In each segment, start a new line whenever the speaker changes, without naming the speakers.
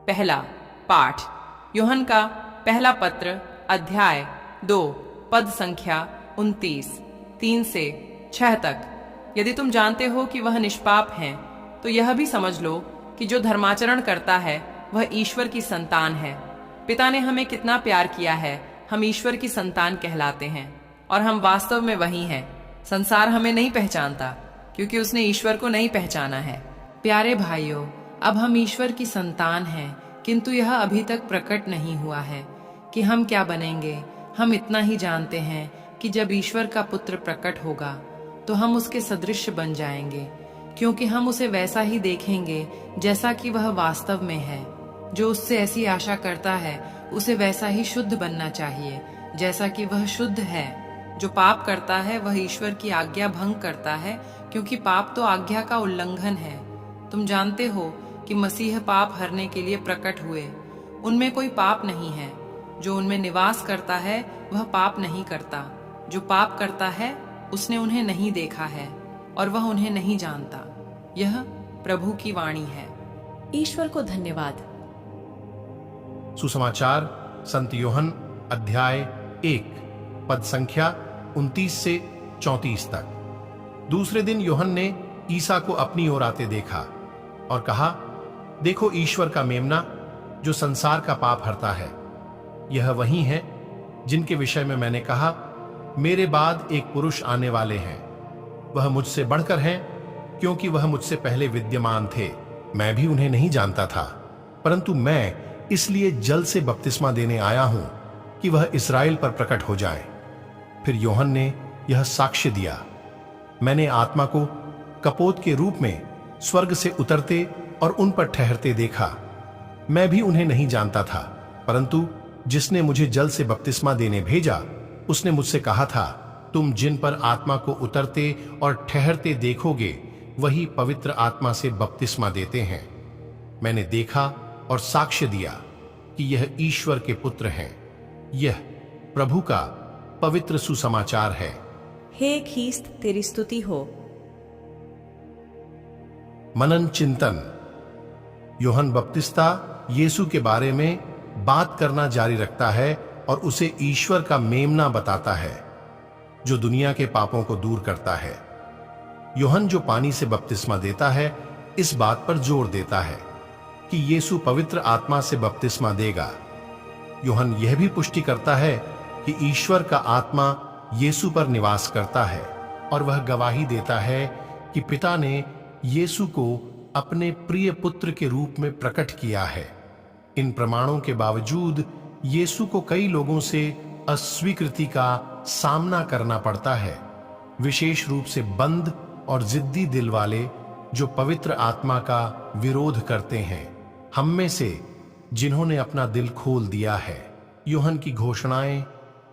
पहला पाठ यूहन्ना का पहला पत्र अध्याय 2 पद संख्या 29 3 से 6 तक। यदि तुम जानते हो कि वह निष्पाप हैं, तो यह भी समझ लो कि जो धर्माचरण करता है वह ईश्वर की संतान है। पिता ने हमें कितना प्यार किया है, हम ईश्वर की संतान कहलाते हैं और हम वास्तव में वही हैं। संसार हमें नहीं पहचानता क्योंकि उसने ईश्वर को नहीं पहचाना है। प्यारे भाइयों, अब हम ईश्वर की संतान हैं, किंतु यह अभी तक प्रकट नहीं हुआ है कि हम क्या बनेंगे। हम इतना ही जानते हैं कि जब ईश्वर का पुत्र प्रकट होगा तो हम उसके सदृश बन जाएंगे, क्योंकि हम उसे वैसा ही देखेंगे जैसा कि वह वास्तव में है। जो उससे ऐसी आशा करता है उसे वैसा ही शुद्ध बनना चाहिए जैसा कि वह शुद्ध है। जो पाप करता है वह ईश्वर की आज्ञा भंग करता है, क्योंकि पाप तो आज्ञा का उल्लंघन है। तुम जानते हो कि मसीह पाप हरने के लिए प्रकट हुए। उनमें कोई पाप नहीं है। जो उनमें निवास करता है वह पाप नहीं करता। जो पाप करता है उसने उन्हें नहीं देखा है और वह उन्हें नहीं जानता। यह प्रभु की वाणी है।
ईश्वर को धन्यवाद।
सुसमाचार संत यूहन्ना अध्याय 1 पद संख्या 29 से 34 तक। दूसरे दिन यूहन्ना ने ईसा को अपनी ओर आते देखा और कहा, देखो ईश्वर का मेमना जो संसार का पाप हरता है। यह वही है जिनके विषय में मैंने कहा, मेरे बाद एक पुरुष आने वाले हैं, वह मुझसे बढ़कर हैं, क्योंकि वह मुझसे पहले विद्यमान थे। मैं भी उन्हें नहीं जानता था, परंतु मैं इसलिए जल से बपतिस्मा देने आया हूं कि वह इस्राएल पर प्रकट हो जाए। फिर यूहन्ना ने यह साक्ष्य दिया, मैंने आत्मा को कपोत के रूप में स्वर्ग से उतरते और उन पर ठहरते देखा। मैं भी उन्हें नहीं जानता था, परंतु जिसने मुझे जल से बपतिस्मा देने भेजा उसने मुझसे कहा था, तुम जिन पर आत्मा को उतरते और ठहरते देखोगे वही पवित्र आत्मा से बपतिस्मा देते हैं। मैंने देखा और साक्ष्य दिया कि यह ईश्वर के पुत्र हैं। यह प्रभु का पवित्र सुसमाचार है।
हे ख्रीस्त, तेरी स्तुति हो।
मनन चिंतन। यूहन्ना बपतिस्ता यीशु के बारे में बात करना जारी रखता है और उसे ईश्वर का मेमना बताता है जो दुनिया के पापों को दूर करता है। यूहन्ना जो पानी से बपतिस्मा देता है, इस बात पर जोर देता है कि यीशु पवित्र आत्मा से बपतिस्मा देगा। यूहन्ना यह भी पुष्टि करता है कि ईश्वर का आत्मा यीशु पर निवास करता है और वह गवाही देता है कि पिता ने यीशु को अपने प्रिय पुत्र के रूप में प्रकट किया है। इन प्रमाणों के बावजूद यीशु को कई लोगों से अस्वीकृति का सामना करना पड़ता है, विशेष रूप से बंद और जिद्दी दिल वाले जो पवित्र आत्मा का विरोध करते हैं। हम में से जिन्होंने अपना दिल खोल दिया है। यूहन्ना की घोषणाएं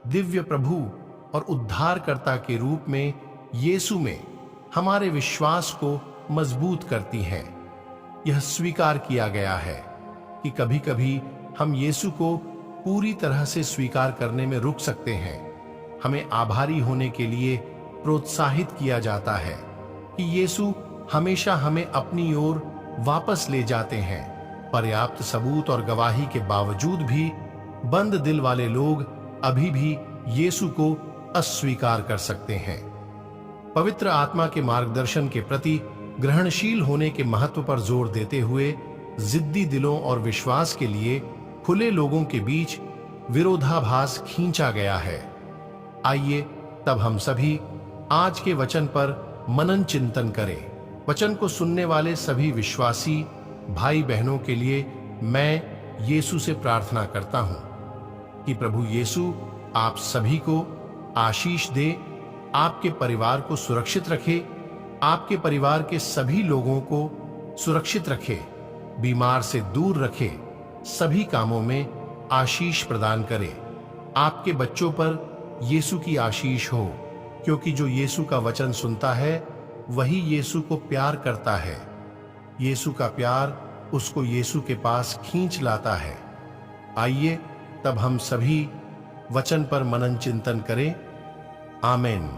दिव्य प्रभु और उद्धारकर्ता के रूप में यीशु में हमारे विश्वास को मजबूत करती हैं। यह स्वीकार किया गया है कि कभी-कभी हम यीशु को पूरी तरह से स्वीकार करने में रुक सकते हैं। हमें आभारी होने के लिए प्रोत्साहित किया जाता है कि यीशु हमेशा हमें अपनी ओर वापस ले जाते हैं। पर्याप्त सबूत और गवाही के बावजूद भी बंद दिल वाले लोग अभी भी यीशु को अस्वीकार कर सकते हैं। पवित्र आत्मा के मार्गदर्शन के प्रति ग्रहणशील होने के महत्व पर जोर देते हुए जिद्दी दिलों और विश्वास के लिए खुले लोगों के बीच विरोधाभास खींचा गया है। आइए तब हम सभी आज के वचन पर मनन चिंतन करें। वचन को सुनने वाले सभी विश्वासी भाई बहनों के लिए मैं यीशु से प्रार्थना करता हूं कि प्रभु यीशु आप सभी को आशीष दे, आपके परिवार को सुरक्षित रखे, आपके परिवार के सभी लोगों को सुरक्षित रखे, बीमार से दूर रखे, सभी कामों में आशीष प्रदान करे। आपके बच्चों पर यीशु की आशीष हो, क्योंकि जो यीशु का वचन सुनता है वही यीशु को प्यार करता है। यीशु का प्यार उसको यीशु के पास खींच लाता है। आइए तब हम सभी वचन पर मनन चिंतन करें। आमीन।